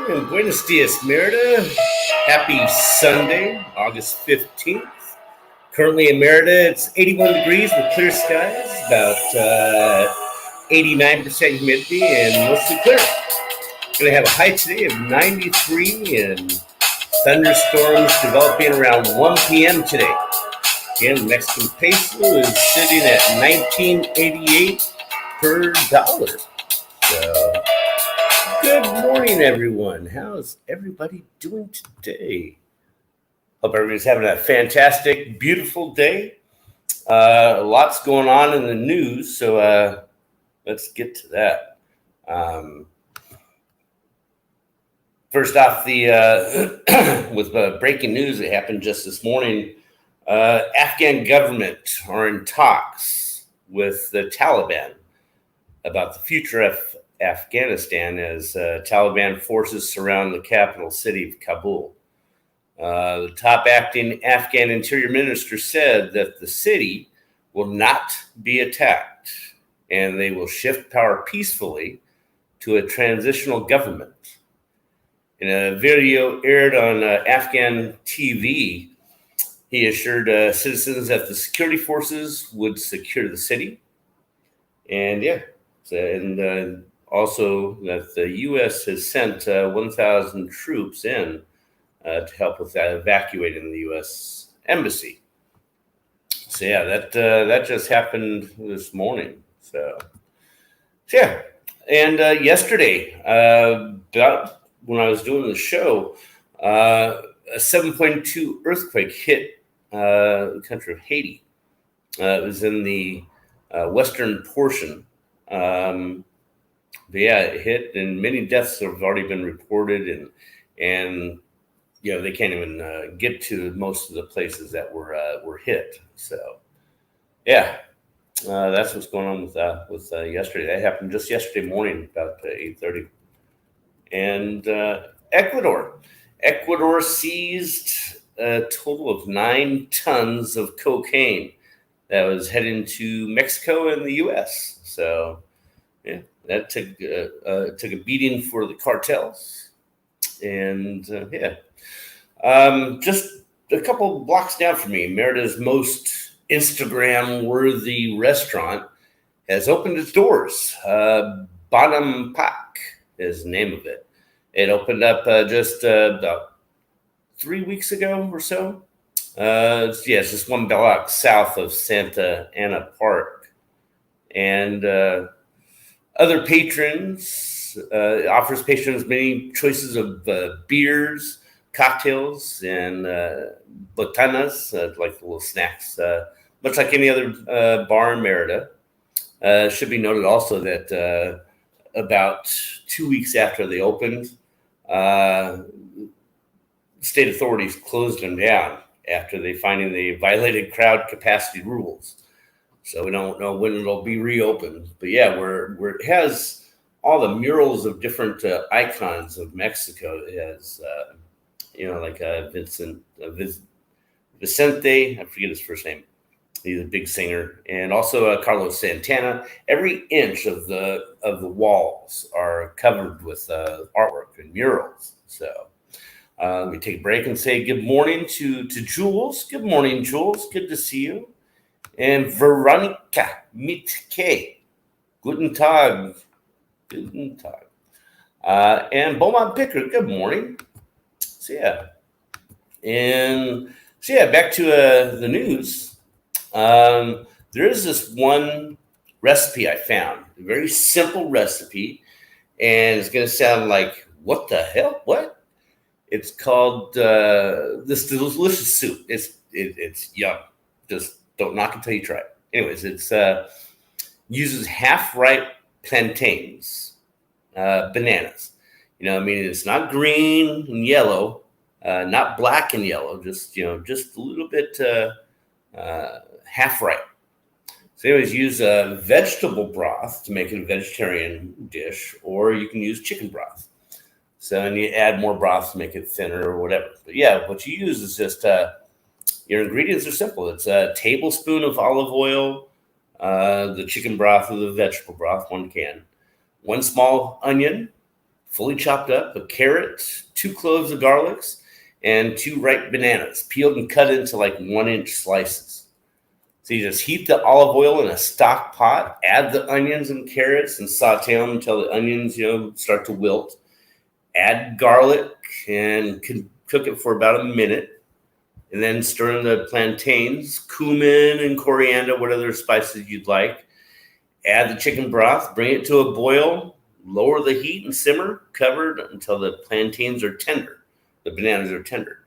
In Buenos Dias Merida. Happy Sunday, August 15th. Currently in Merida, it's 81 degrees with clear skies, about 89% humidity, and mostly clear. Going to have a high today of 93 and thunderstorms developing around 1 p.m. today. Again, the Mexican peso is sitting at 1988 per dollar. So, good morning, everyone. How's everybody doing today? Hope everybody's having a fantastic, beautiful day. Lots going on in the news, so let's get to that. First off, with breaking news that happened just this morning, Afghan government are in talks with the Taliban about the future of Afghanistan as Taliban forces surround the capital city of Kabul. The top acting Afghan interior minister said that the city will not be attacked and they will shift power peacefully to a transitional government. In a video aired on Afghan TV, he assured citizens that the security forces would secure the city. And also that the U.S. has sent 1,000 troops in to help with evacuating the U.S. embassy. So that just happened this morning. So and yesterday, about when I was doing the show, a 7.2 earthquake hit the country of Haiti. It was in the western portion. It hit, and many deaths have already been reported, and they can't even get to most of the places that were hit. So, that's what's going on with yesterday. That happened just yesterday morning, about 8:30. And Ecuador seized a total of 9 tons of cocaine that was heading to Mexico and the U.S. So, that took a beating for the cartels. And just a couple blocks down from me, Merida's most Instagram-worthy restaurant has opened its doors. Bonham Pak is the name of it. It opened up just about 3 weeks ago or so. It's just one block south of Santa Ana Park. And other patrons offers patrons many choices of beers, cocktails, and botanas, like the little snacks, much like any other bar in Merida. Should be noted also that about 2 weeks after they opened, state authorities closed them down after they finding they violated crowd capacity rules. So we don't know when it'll be reopened. But where it has all the murals of different icons of Mexico. It has, like Vicente, I forget his first name. He's a big singer, and also Carlos Santana. Every inch of the walls are covered with artwork and murals. So let me take a break and say good morning to Jules. Good morning, Jules. Good to see you. And Veronica Mitke. Guten Tag. Guten Tag. And Beaumont Picker. Good morning. Back to the news. There is this one recipe I found, a very simple recipe, and it's going to sound like, what the hell? What? It's called this delicious soup. It's yum. Just don't knock it till you try it. Anyways, it's uses half-ripe plantains, bananas. It's not green and yellow, not black and yellow, just a little bit half ripe. So anyways, use a vegetable broth to make it a vegetarian dish, or you can use chicken broth. So, and you add more broth to make it thinner or whatever. But what you use is just your ingredients are simple. It's a tablespoon of olive oil, the chicken broth or the vegetable broth, 1 can, 1 small onion, fully chopped up, a carrot, 2 cloves of garlics, and 2 ripe bananas, peeled and cut into like 1-inch slices. So you just heat the olive oil in a stock pot, add the onions and carrots, and saute them until the onions, start to wilt. Add garlic and cook it for about a minute, and then stir in the plantains, cumin, and coriander, what other spices you'd like. Add the chicken broth, bring it to a boil, lower the heat and simmer, covered until the plantains are tender, the bananas are tender.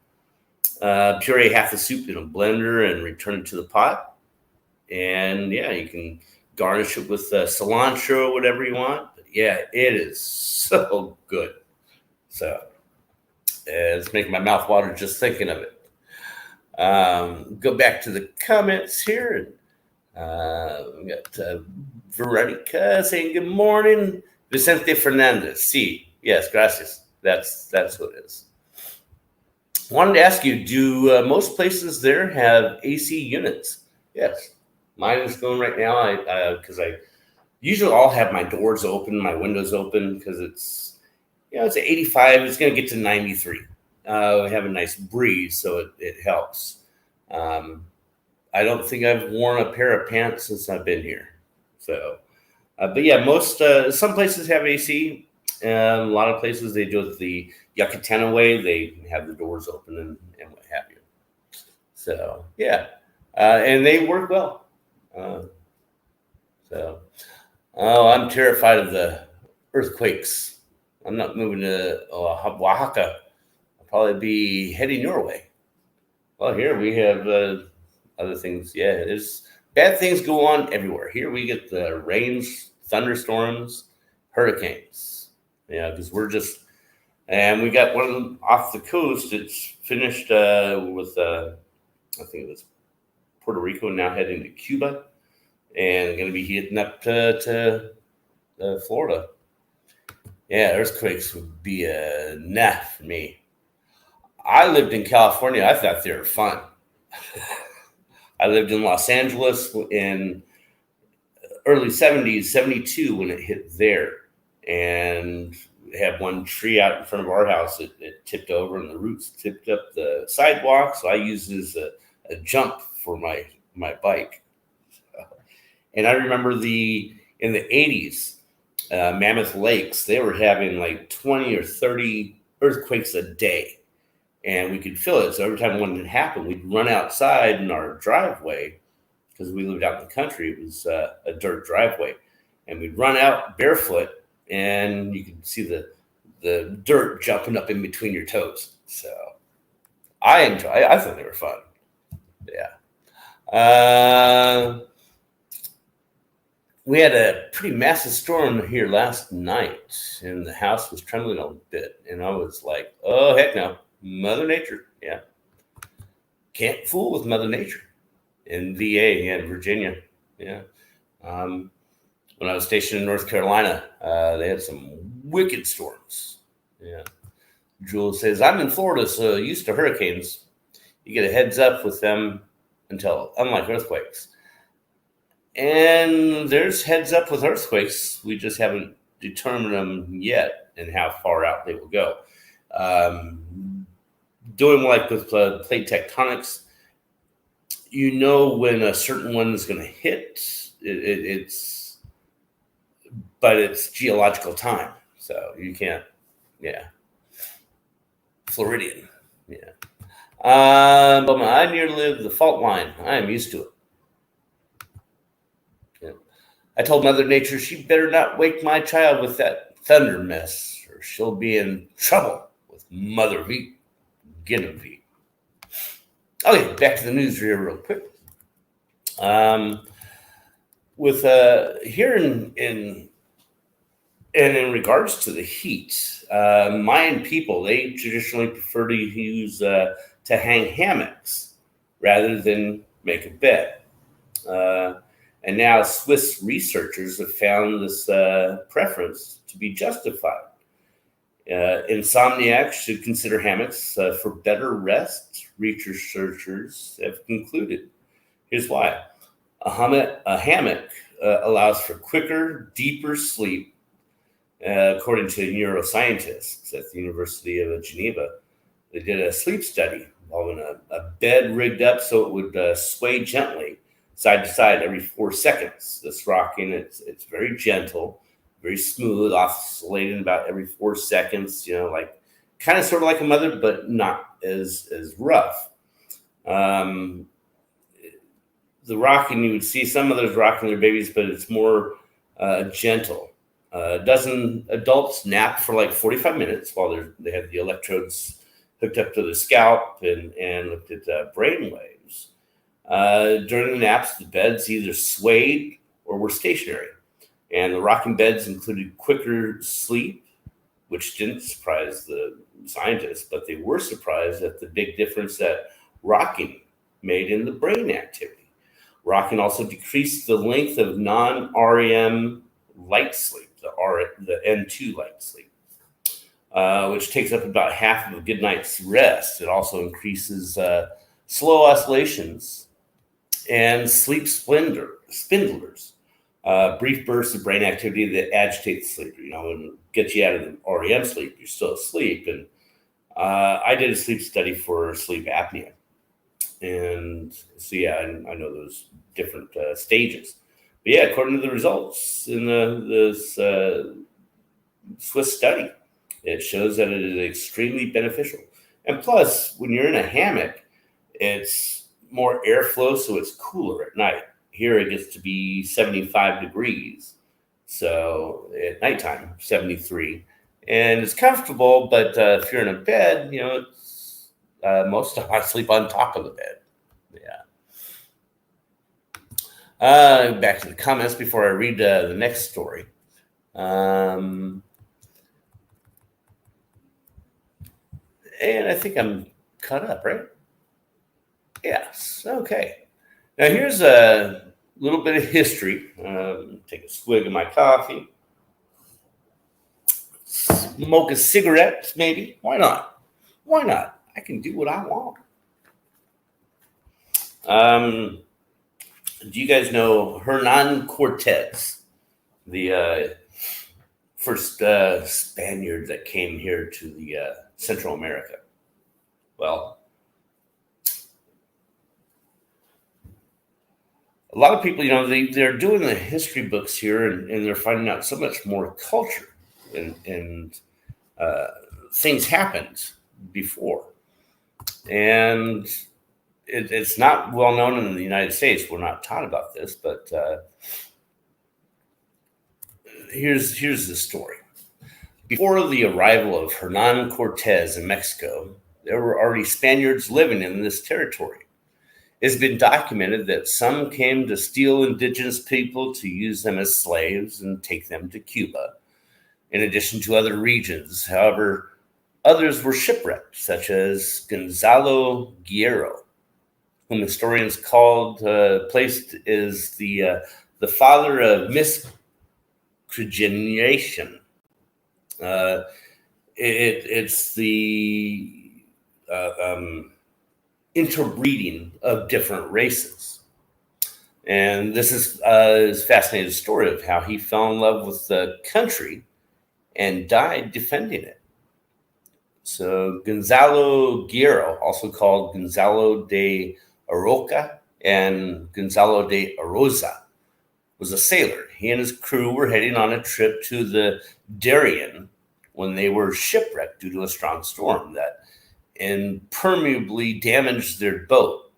Puree half the soup in a blender and return it to the pot. And yeah, you can garnish it with cilantro or whatever you want. But yeah, it is so good. So it's making my mouth water just thinking of it. Go back to the comments here. We got Veronica saying good morning. Vicente Fernandez. Sí, yes, gracias. That's what it is. Wanted to ask you, do most places there have AC units? Yes. Mine is going right now because I usually I'll have my doors open, my windows open because it's 85. It's going to get to 93. We have a nice breeze, so it helps. I don't think I've worn a pair of pants since I've been here. So, but yeah, some places have AC. A lot of places they do it the Yucatan way. They have the doors open and what have you. So yeah, and they work well. I'm terrified of the earthquakes. I'm not moving to Oaxaca. I'll probably be heading your way. Well, here we have other things. Yeah, there's bad things go on everywhere. Here we get the rains, thunderstorms, hurricanes. Yeah, because and we got one of them off the coast. It's finished with, I think it was Puerto Rico, now heading to Cuba, and going to be heading up to Florida. Yeah, earthquakes would be a nah for me. I lived in California. I thought they were fun. I lived in Los Angeles in early 70s, 72 when it hit there. And we had one tree out in front of our house. It tipped over and the roots tipped up the sidewalk. So I used it as a jump for my bike. And I remember in the 80s, Mammoth Lakes, they were having like 20 or 30 earthquakes a day. And we could feel it. So every time one would happen, we'd run outside in our driveway because we lived out in the country. It was a dirt driveway. And we'd run out barefoot and you could see the dirt jumping up in between your toes. So I thought they were fun. Yeah. We had a pretty massive storm here last night, and the house was trembling a bit. And I was like, oh, heck no. Mother Nature. Yeah. Can't fool with Mother Nature. In VA, yeah, Virginia. Yeah. When I was stationed in North Carolina, they had some wicked storms. Yeah. Jules says, I'm in Florida, so used to hurricanes. You get a heads up with them unlike earthquakes. And there's heads up with earthquakes. We just haven't determined them yet and how far out they will go. Doing like with plate tectonics, when a certain one is going to hit. But it's geological time, so you can't. Yeah, Floridian. Yeah. But I near live the fault line. I am used to it. Yeah. I told Mother Nature she better not wake my child with that thunder mess, or she'll be in trouble with Mother V. Get him, V. Okay, back to the news here real quick. With here in regards to the heat, Mayan people, they traditionally prefer to use to hang hammocks rather than make a bed. And now Swiss researchers have found this preference to be justified. Insomniacs should consider hammocks for better rest, researchers have concluded. Here's why. A hammock allows for quicker, deeper sleep According to neuroscientists at the University of Geneva, they did a sleep study involving a bed rigged up so it would sway gently side to side every 4 seconds. This rocking, it's very gentle, very smooth, oscillating about every 4 seconds. Like kind of sort of like a mother, but not as rough. The rocking, you would see some mothers rocking their babies, but it's more gentle. Adults nap for like 45 minutes while they have the electrodes hooked up to the scalp and looked at brain waves. During the naps, the beds either swayed or were stationary. And the rocking beds included quicker sleep, which didn't surprise the scientists, but they were surprised at the big difference that rocking made in the brain activity. Rocking also decreased the length of non-REM light sleep, the N2 light sleep, which takes up about half of a good night's rest. It also increases slow oscillations and sleep spindlers, brief bursts of brain activity that agitate the sleeper. And get you out of the REM sleep, you're still asleep. And I did a sleep study for sleep apnea. And so, yeah, I know those different stages. But yeah, according to the results in this Swiss study, it shows that it is extremely beneficial. And plus, when you're in a hammock, it's more airflow, so it's cooler at night. Here it gets to be 75 degrees. So at nighttime, 73. And it's comfortable, but if you're in a bed, it's, most of us sleep on top of the bed. Yeah. Back to the comments before I read the next story. And I think I'm caught up, right? Yes. Okay. Now here's a little bit of history. Take a swig of my coffee. Smoke a cigarette, maybe. Why not? Why not? I can do what I want. Do you guys know Hernan Cortez, the first Spaniard that came here to the Central America? Well, a lot of people, they're doing the history books here, and they're finding out so much more culture and things happened before. And it's not well known in the United States. We're not taught about this, but here's the story. Before the arrival of Hernan Cortez in Mexico, there were already Spaniards living in this territory. It's been documented that some came to steal indigenous people to use them as slaves and take them to Cuba, in addition to other regions. However, others were shipwrecked, such as Gonzalo Guerrero, whom historians placed as the father of miscegenation. It's the interbreeding of different races. And this is a fascinating story of how he fell in love with the country and died defending it. So Gonzalo Guerrero, also called Gonzalo de Aroca and Gonzalo de Arosa, was a sailor. He and his crew were heading on a trip to the Darien when they were shipwrecked due to a strong storm that impermeably damaged their boat.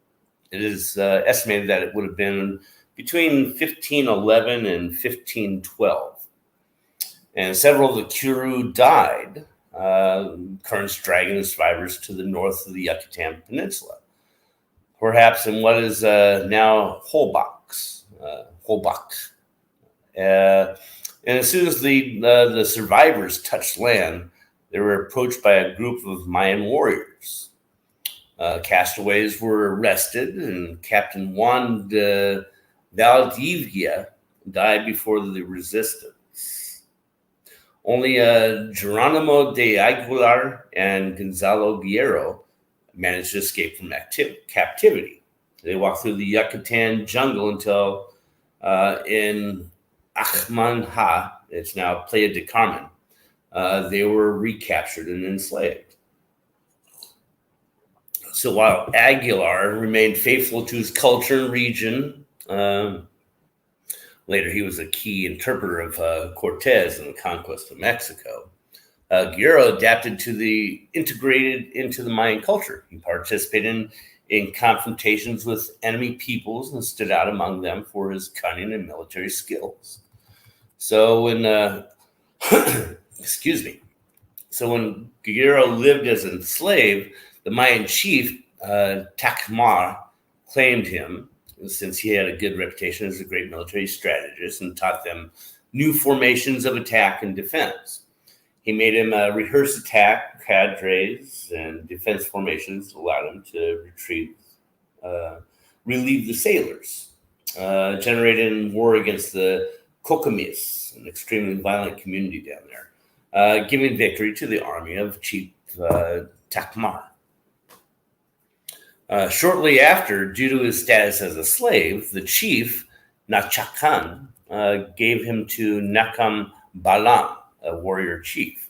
It is estimated that it would have been between 1511 and 1512. And several of the crew died, currents dragging the survivors to the north of the Yucatan Peninsula, perhaps in what is now Holbox. And as soon as the survivors touched land, they were approached by a group of Mayan warriors. Castaways were arrested, and Captain Juan de Valdivia died before the resistance. Only Geronimo de Aguilar and Gonzalo Guerrero managed to escape from captivity. They walked through the Yucatan jungle until in Achmanha, it's now Playa del Carmen, they were recaptured and enslaved. So while Aguilar remained faithful to his culture and region, later he was a key interpreter of Cortez and the conquest of Mexico. Guerrero integrated into the Mayan culture. He participated in confrontations with enemy peoples and stood out among them for his cunning and military skills. So when, excuse me, so when Guerrero lived as an slave, the Mayan chief, Tacmar, claimed him since he had a good reputation as a great military strategist and taught them new formations of attack and defense. He made him rehearse attack cadres and defense formations, allowed him to relieve the sailors, generating war against the Cocomis, an extremely violent community down there, giving victory to the army of Chief Tacmar. Shortly after, due to his status as a slave, the chief, Nachakan, gave him to Nakam Balam, a warrior chief.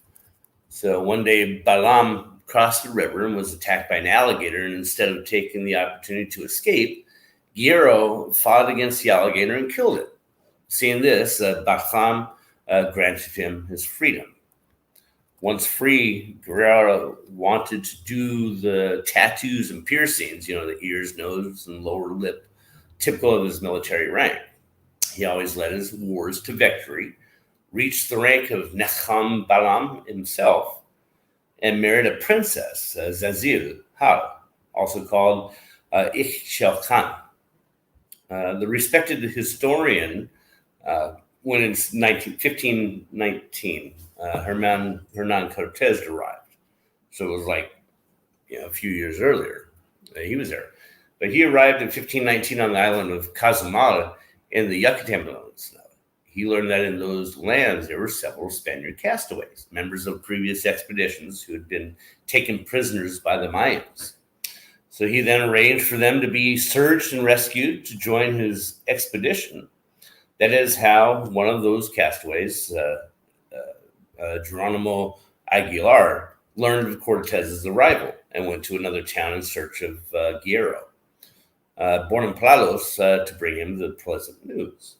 So one day, Balam crossed the river and was attacked by an alligator, and instead of taking the opportunity to escape, Guerrero fought against the alligator and killed it. Seeing this, Balam granted him his freedom. Once free, Guerrero wanted to do the tattoos and piercings, the ears, nose, and lower lip, typical of his military rank. He always led his wars to victory, reached the rank of Necham Balam himself, and married a princess, Zazil Har, also called Ich-Shel-Khan. The respected historian, when in 1519, Hernan Cortez arrived. So it was like, a few years earlier he was there. But he arrived in 1519 on the island of Cozumel in the Yucatan Peninsula. He learned that in those lands there were several Spaniard castaways, members of previous expeditions who had been taken prisoners by the Mayans. So he then arranged for them to be searched and rescued to join his expedition. That is how one of those castaways, Geronimo Aguilar, learned of Cortez's arrival and went to another town in search of Guerrero, born in Palos, to bring him the pleasant news.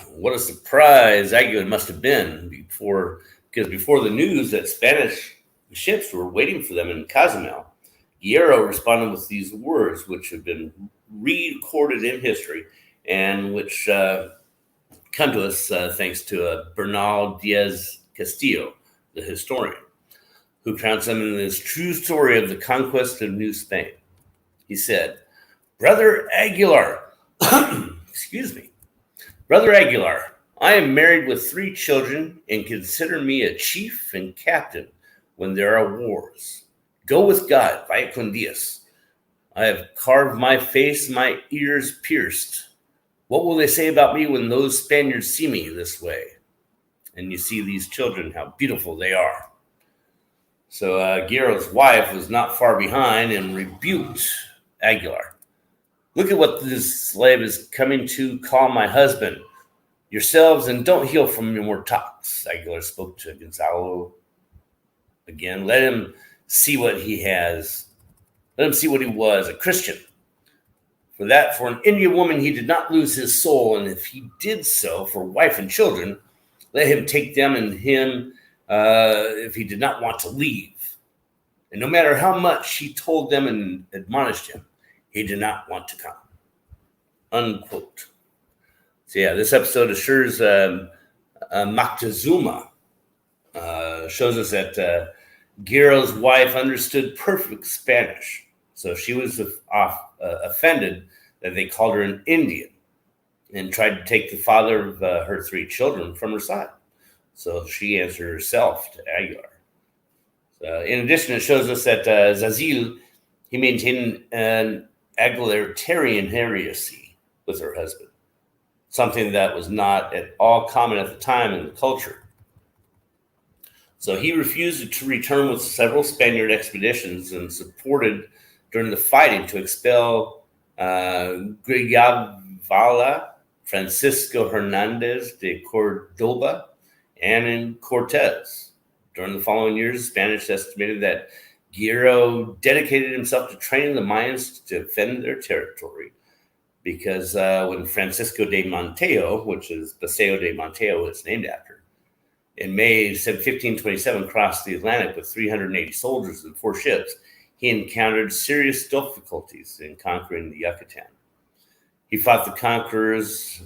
What a surprise Aguilar must have been because before the news that Spanish ships were waiting for them in Cozumel, Guerrero responded with these words, which have been recorded in history and which come to us thanks to Bernal Diaz Castillo, the historian, who counts them in this true story of the conquest of New Spain. He said, "Brother Aguilar, excuse me, Brother Aguilar, I am married with 3 children and consider me a chief and captain when there are wars. Go with God, vaya con Dios. I have carved my face, my ears pierced. What will they say about me when those Spaniards see me this way?" And you see these children, how beautiful they are. So Guerrero's wife was not far behind and rebuked Aguilar. "Look at what this slave is coming to call my husband. Yourselves, and don't heal from your talks." Aguilar spoke to Gonzalo again. Let him see what he has. Let him see what he was, a Christian. For an Indian woman, he did not lose his soul. And if he did so for wife and children, let him take them and him if he did not want to leave. And no matter how much he told them and admonished him, he did not want to come. Unquote. So yeah, this episode assures Moctezuma shows us that Guerrero's wife understood perfect Spanish. So she was offended that they called her an Indian and tried to take the father of her 3 children from her side. So she answered herself to Aguilar. In addition, it shows us that Zazil, he maintained an Aguilarian heresy with her husband, something that was not at all common at the time in the culture. So he refused to return with several Spaniard expeditions and supported during the fighting to expel Grijalvala, Francisco Hernandez de Cordoba, and in Cortez. During the following years, the Spanish estimated that Guerrero dedicated himself to training the Mayans to defend their territory because when Francisco de Montejo, which is Paseo de Montejo, is named after, in May 1527 crossed the Atlantic with 380 soldiers and 4 ships, he encountered serious difficulties in conquering the Yucatan. He fought the conquerors.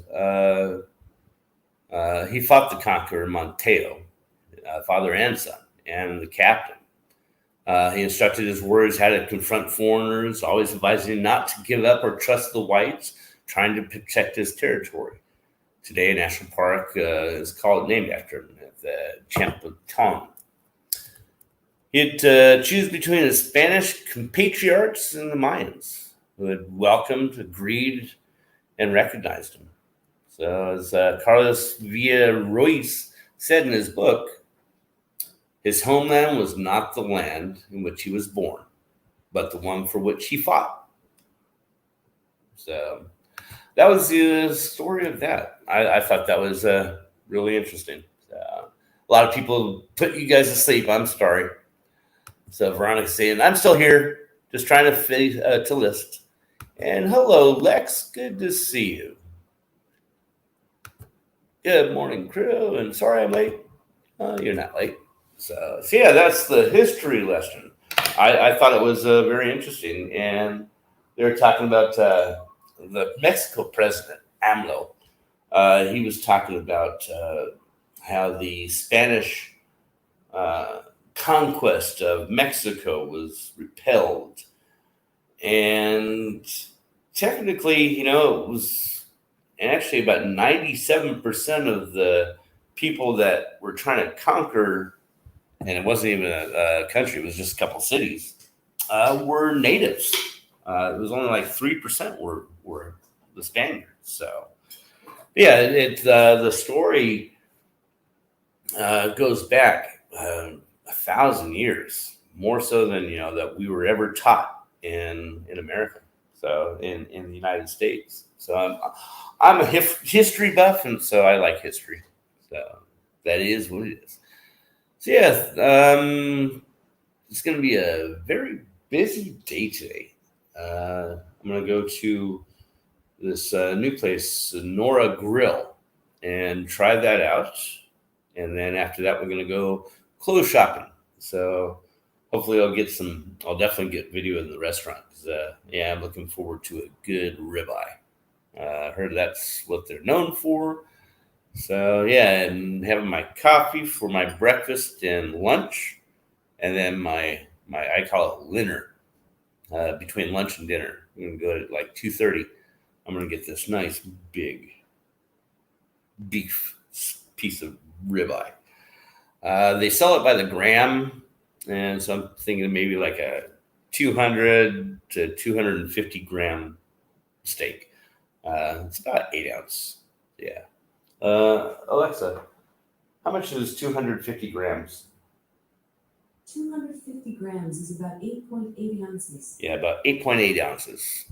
He fought the conqueror Montejo, father and son, and the captain. He instructed his warriors how to confront foreigners, always advising not to give up or trust the whites, trying to protect his territory. Today, a national park is named after him, the Champlaton. He'd choose between his Spanish compatriots and the Mayans, who had welcomed, agreed, and recognized him. So, as Carlos Villarroel said in his book, his homeland was not the land in which he was born, but the one for which he fought. So that was the story of that. I thought that was really interesting. A lot of people put you guys to sleep. I'm sorry. So Veronica's saying, I'm still here, just trying to list. And hello, Lex. Good to see you. Good morning, crew. And sorry I'm late. You're not late. So yeah, that's the history lesson. I thought it was very interesting. And they were talking about the Mexico president, AMLO. He was talking about how the Spanish conquest of Mexico was repelled. And technically, it was actually about 97% of the people that were trying to conquer, and it wasn't even a country, it was just a couple cities, were natives. It was only like 3% were the Spaniards. So, yeah, the story goes back 1,000 years, more so than that we were ever taught in America. So in the United States. So I'm a history buff, and so I like history. So that is what it is. So yeah, it's going to be a very busy day today. I'm going to go to this new place, Sonora Grill, and try that out. And then after that, we're going to go clothes shopping. So hopefully I'll definitely get video of the restaurant. I'm looking forward to a good ribeye. I heard that's what they're known for. So yeah, and having my coffee for my breakfast and lunch. And then my I call it dinner, between lunch and dinner. I'm going to go at like 2:30. I'm going to get this nice big beef piece of ribeye. They sell it by the gram, and so I'm thinking maybe like a 200 to 250 gram steak. It's about 8 ounce. Yeah. Alexa, how much is 250 grams? 250 grams is about 8.8 ounces. Yeah, about 8.8 ounces.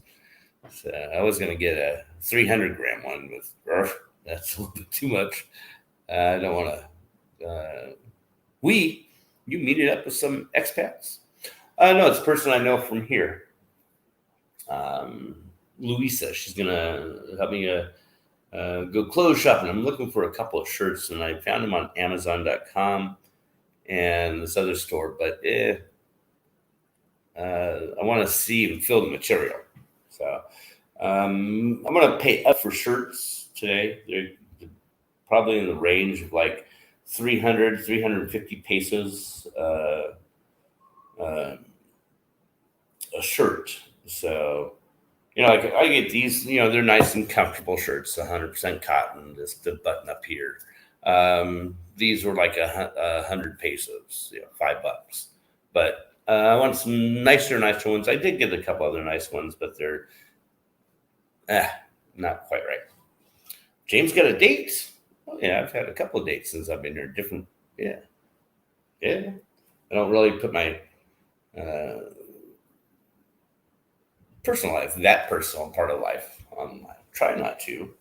So I was going to get a 300 gram one, but that's a little bit too much. I don't want to. You meet it up with some expats? No, it's a person I know from here. Louisa, she's going to help me go clothes shopping. I'm looking for a couple of shirts, and I found them on Amazon.com and this other store, but I want to see and feel the material. So I'm going to pay up for shirts today. They're probably in the range of like 300, 350 pesos a shirt. So, like I get these, they're nice and comfortable shirts, 100% cotton, just the button up here. These were like 100 pesos, $5. But I want some nicer ones. I did get a couple other nice ones, but they're not quite right. James got a date. Oh, yeah, I've had a couple of dates since I've been here. Different, yeah. I don't really put my personal life, that personal part of life, online. Try not to.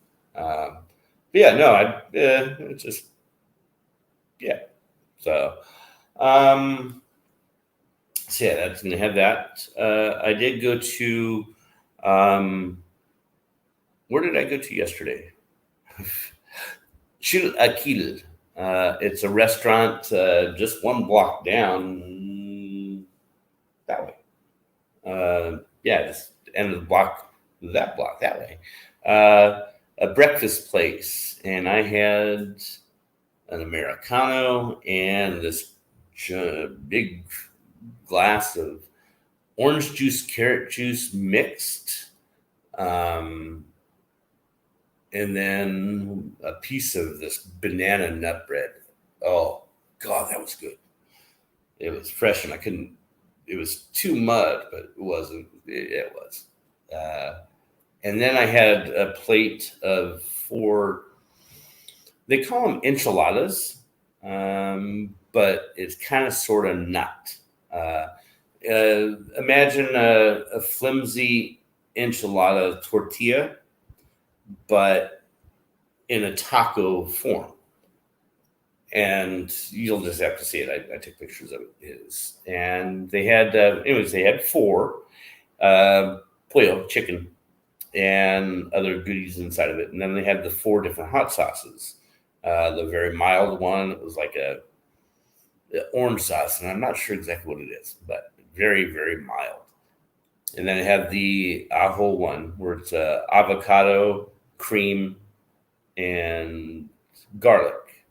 It's just So, so yeah, that's going to have that. I did go to, where did I go to yesterday? Shul Akil. It's a restaurant just one block down that way. Yeah, just end of the block, that block that way. A breakfast place, and I had an Americano and this big glass of orange juice, carrot juice mixed, um, and then a piece of this banana nut bread. Oh, God, that was good. It was fresh, and I couldn't. It was too mud, but it wasn't. It was. And then I had a plate of four. They call them enchiladas, but it's kind of sort of not. Imagine a flimsy enchilada tortilla, but in a taco form. And you'll just have to see it. I took pictures of it. And they had, they had four pollo, chicken, and other goodies inside of it. And then they had the four different hot sauces. The very mild one, it was like a orange sauce, and I'm not sure exactly what it is, but very, very mild. And then it had the ajo one, where it's avocado, cream, and garlic,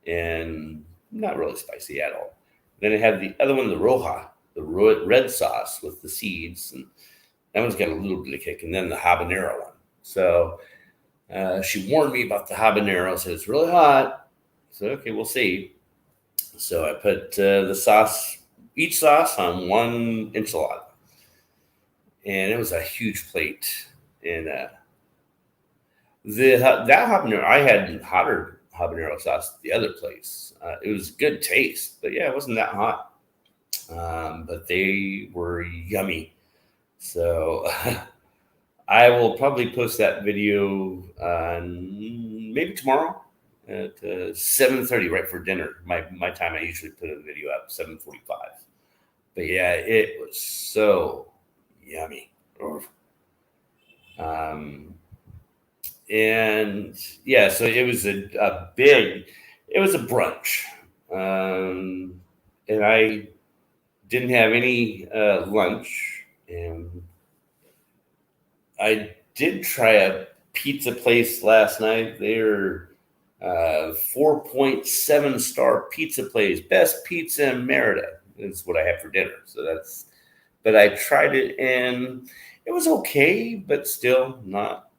and not really spicy at all. Then it had the other one, the roja, the red sauce with the seeds, and that one's got a little bit of kick. And then the habanero one. So she warned me about the habanero, said it's really hot. So okay, we'll see. So I put the sauce, each sauce on one enchilada, and it was a huge plate. And that habanero, I had hotter habanero sauce at the other place. It was good taste, but yeah, it wasn't that hot. But they were yummy. So I will probably post that video maybe tomorrow at 7:30, right for dinner. My time, I usually put a video up 7:45. But yeah, it was so yummy. And yeah, so it was it was a brunch. And I didn't have any lunch, and I did try a pizza place last night. They're 4.7 star pizza place, best pizza in Merida is what I had for dinner. So but I tried it, and it was okay, but still not.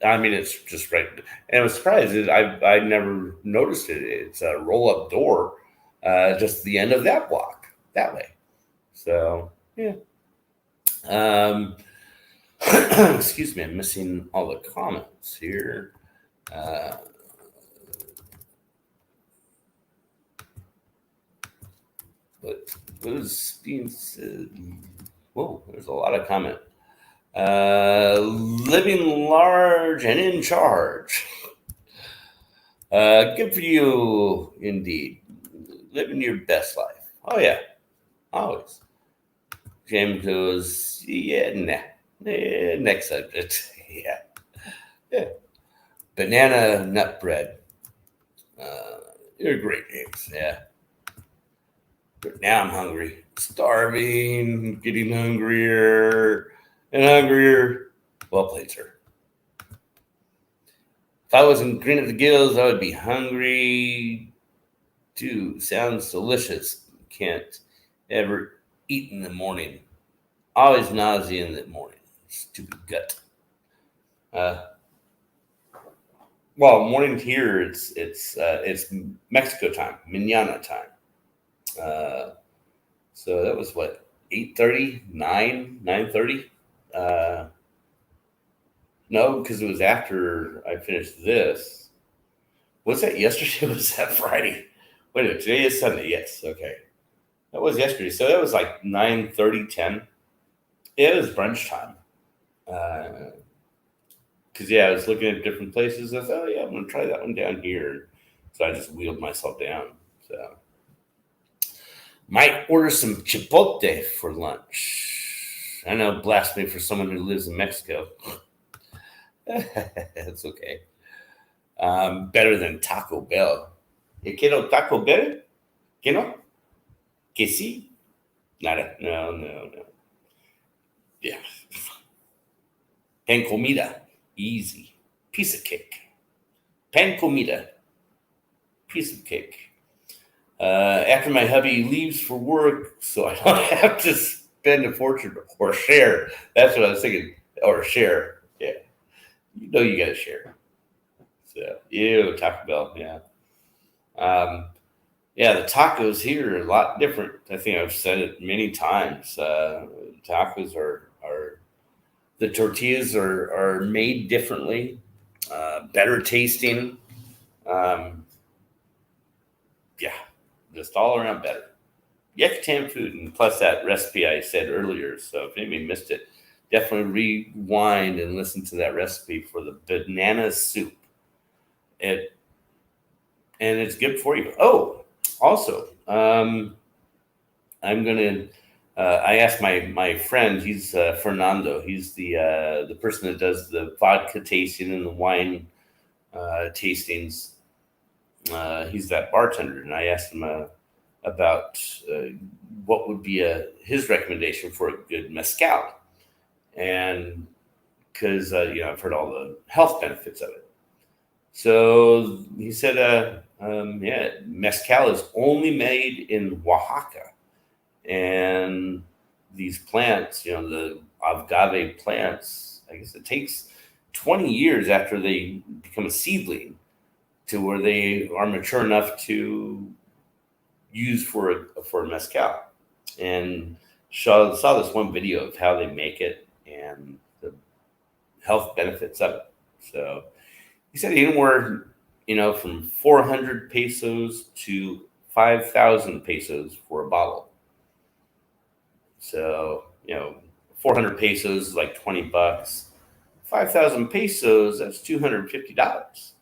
I mean, it's just right. And I was surprised. I never noticed it. It's a roll up door, just the end of that block that way. So, yeah. Um, excuse me, I'm missing all the comments here. But what is being said? Whoa, there's a lot of comment. Living large and in charge. Good for you, indeed. Living your best life. Oh yeah, always. James goes, yeah, nah. Next subject. Yeah. Banana nut bread. You're great, James. Yeah. But now I'm hungry. Starving, getting hungrier and hungrier. Well played, sir. If I wasn't green at the gills, I would be hungry too. Sounds delicious. Can't ever eat in the morning. Always nausea in the morning. Stupid gut. Well, morning here it's Mexico time, mañana time. So that was what 8:30, 9:30. No, because it was after I finished this. Was that yesterday? Was that Friday? Wait a minute. Today is Sunday. Yes. Okay. That was yesterday. So that was like 9:30, 10. It was brunch time. Because, yeah, I was looking at different places. I thought, oh, yeah, I'm going to try that one down here. So I just wheeled myself down. So might order some chipotle for lunch. I know, blasphemy for someone who lives in Mexico. It's okay. Better than Taco Bell. Quiero Taco Bell? Que no? Que sí? Nada. No, no, no. Yeah. Pan comida. Easy. Piece of cake. Pan comida. Piece of cake. After my hubby leaves for work, so I don't have to spend a fortune or share. That's what I was thinking. Or share. Yeah. You know you got to share. So, ew, Taco Bell. Yeah. Yeah, the tacos here are a lot different. I think I've said it many times. Tacos are the tortillas are made differently, better tasting. Um, yeah, just all around better. Yucatan food, and plus that recipe I said earlier. So if anybody missed it, definitely rewind and listen to that recipe for the banana soup. It and it's good for you. Oh, also, I'm gonna. I asked my friend. He's Fernando. He's the person that does the vodka tasting and the wine tastings. He's that bartender, and I asked him about what would be his recommendation for a good mezcal, and because I've heard all the health benefits of it. So he said, yeah, mezcal is only made in Oaxaca, and these plants, the agave plants, I guess it takes 20 years after they become a seedling to where they are mature enough to use for a mezcal. And saw this one video of how they make it and the health benefits of it. So he said anywhere, from 400 pesos to 5,000 pesos for a bottle. So, 400 pesos is like 20 bucks. 5,000 pesos, that's $250.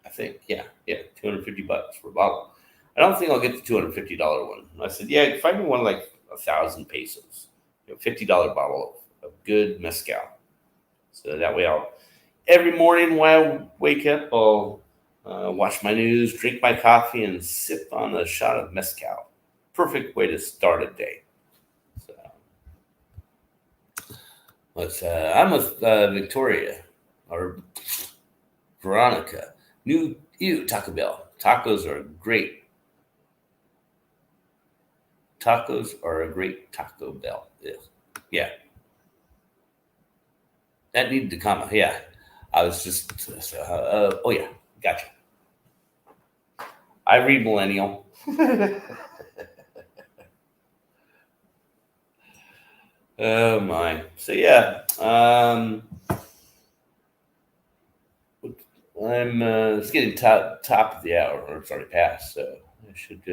I think. Yeah, 250 bucks for a bottle. I don't think I'll get the $250 one. I said, yeah, find me one like 1,000 pesos. $50 bottle of good mezcal. So that way every morning when I wake up, I'll watch my news, drink my coffee, and sip on a shot of mezcal. Perfect way to start a day. So, I'm with Victoria or Veronica. Ew, Taco Bell. Tacos are great. Tacos are a great Taco Bell. Yeah. That needed to come. Yeah. I was just, oh yeah, gotcha. I read millennial. Oh my. So yeah, it's getting top of the hour, or it's already past. So I should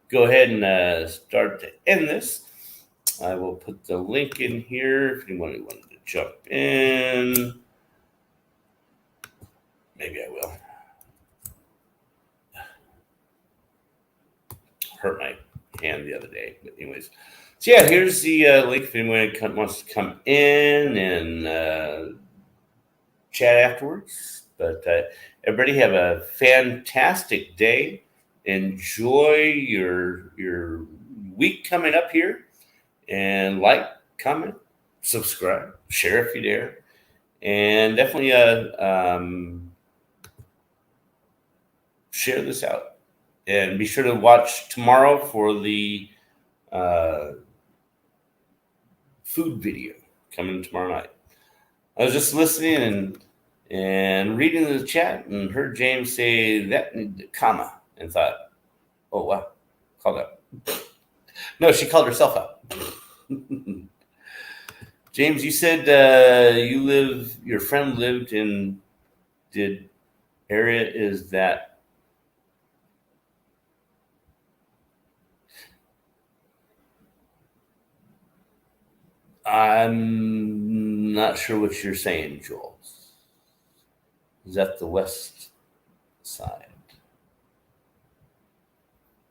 go ahead and start to end this. I will put the link in here if anyone wanted to jump in. Maybe I will. Hurt my hand the other day, but anyways. So yeah, here's the link if anyone wants to come in and chat afterwards. But everybody have a fantastic day. Enjoy your week coming up here, and like, comment, subscribe, share if you dare, and definitely share this out. And be sure to watch tomorrow for the uh, food video coming tomorrow night. I was just listening and reading the chat and heard James say that comma and thought, oh wow, called out. No, she called herself out. James, you said your friend lived in, did area is that? I'm not sure what you're saying, Joel. Is that the west side?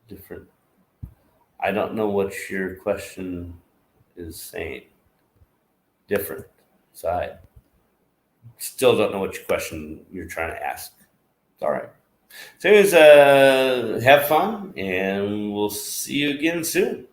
Different. I don't know what your question is saying. Different side. Still don't know what your question you're trying to ask. It's all right. So anyways, have fun, and we'll see you again soon.